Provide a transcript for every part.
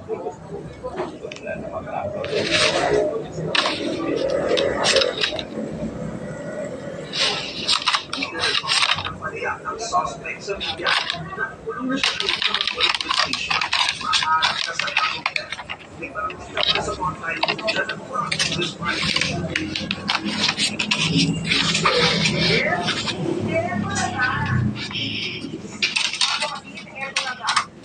Ang suspect sa media na kulong na siya sa mga police station. Maharap na sa kakulit. May parang na sa mga tayo na nag-practice by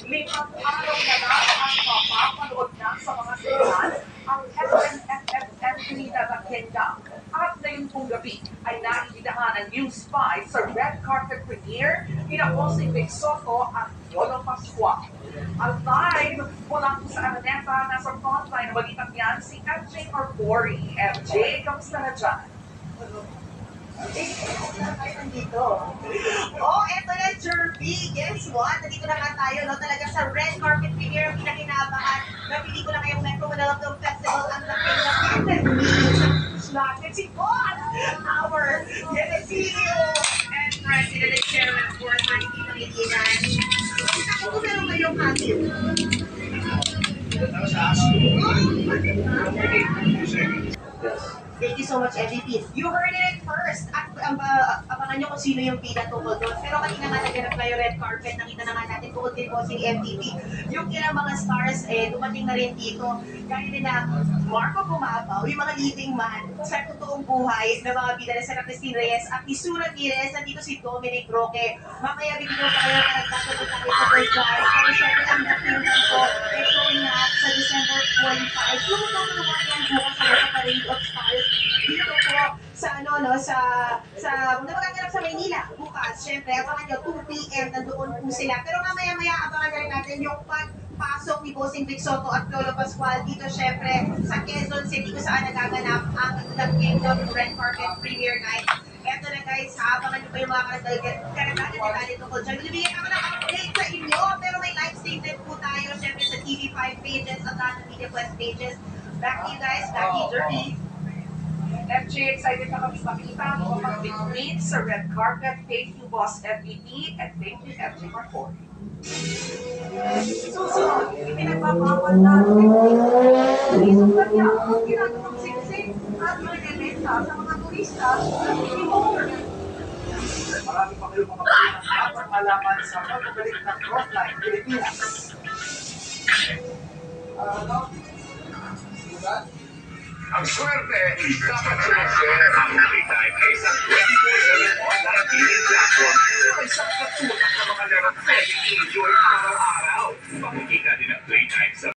limang araw na lang ang mapapanood na sa mga signal ang SNFFM Trinidad Kingdom. At ngayon pong gabi ay naiidahan ng New Spy sa red carpet premiere nina Bossing Vic Soto at Yolo Pascual. At live mula po sa Araneta, nasa frontline na balitang yan si FJ Arbori. FJ, kamusta na dyan? Oh, eto na, Jerby. Guess what? Nandito na nga tayo, no? Talaga sa red carpet premiere, ang pinakinabangan na pelikula ngayong Metro Manila Film Festival ang nakita natin si God, our CEO and President and Chairman for Maniti Pangilinan. Kita ko kung meron kayong hatid. Thank you so much, MVP. You heard it first. At abangan nyo kung sino yung bida tungkol doon. Pero kanina nga naganap na yung red carpet. Nakita na nga natin tungkol din po si MVP. Yung ilang mga stars, dumating na rin dito. Gaya din na Marco Bumabaw, yung mga leading man sa totoong buhay na mga bida na si Christine Reyes at ni Sura Pires. Nandito si Dominic Roque. Mamaya bibigyan ko kayo na nagkakaroon tayo sa Bird Drive. Pero syempre ang dating ko ay showing na sa December 25. Yung mga yan bukas sa Parade of Stars. Dito po sa magaganap sa Maynila bukas. Syempre, abangan nyo 2 p.m. nandoon po sila. Pero mamaya-maya abangan na rin natin yung pagpasok ni Bossing Vic Soto at Lolo Pascual dito syempre sa Quezon City kung saan nagaganap ang The Kingdom Red Carpet Premiere Night. Eto na guys, abangan nyo pa yung mga karagdagan detalye tungkol dyan. Bibigyan ako ng update sa inyo, pero may live statement po tayo syempre sa TV5 pages at lahat ng Media Quest pages. Back to you guys, back to you, Jerby. FJ, excited na kami makita mo mag-meet sa red carpet. Thank you, Boss MVP, and thank you, FJ Marcori. Susunod, ipinagbabawal na isang kanya ang ginagawang siksik at marinelenta sa mga turista at anymore. Marami pa kayo mga pagkakas dapat malaman sa pagbabalik ng Frontline Pilipinas. Ang swerte, dapat sumashare ang Playtime ay isang 24/7 online gaming platform na may sakatutak na mga laro pwedeng enjoy araw-araw. Pakikita din ang Playtime sa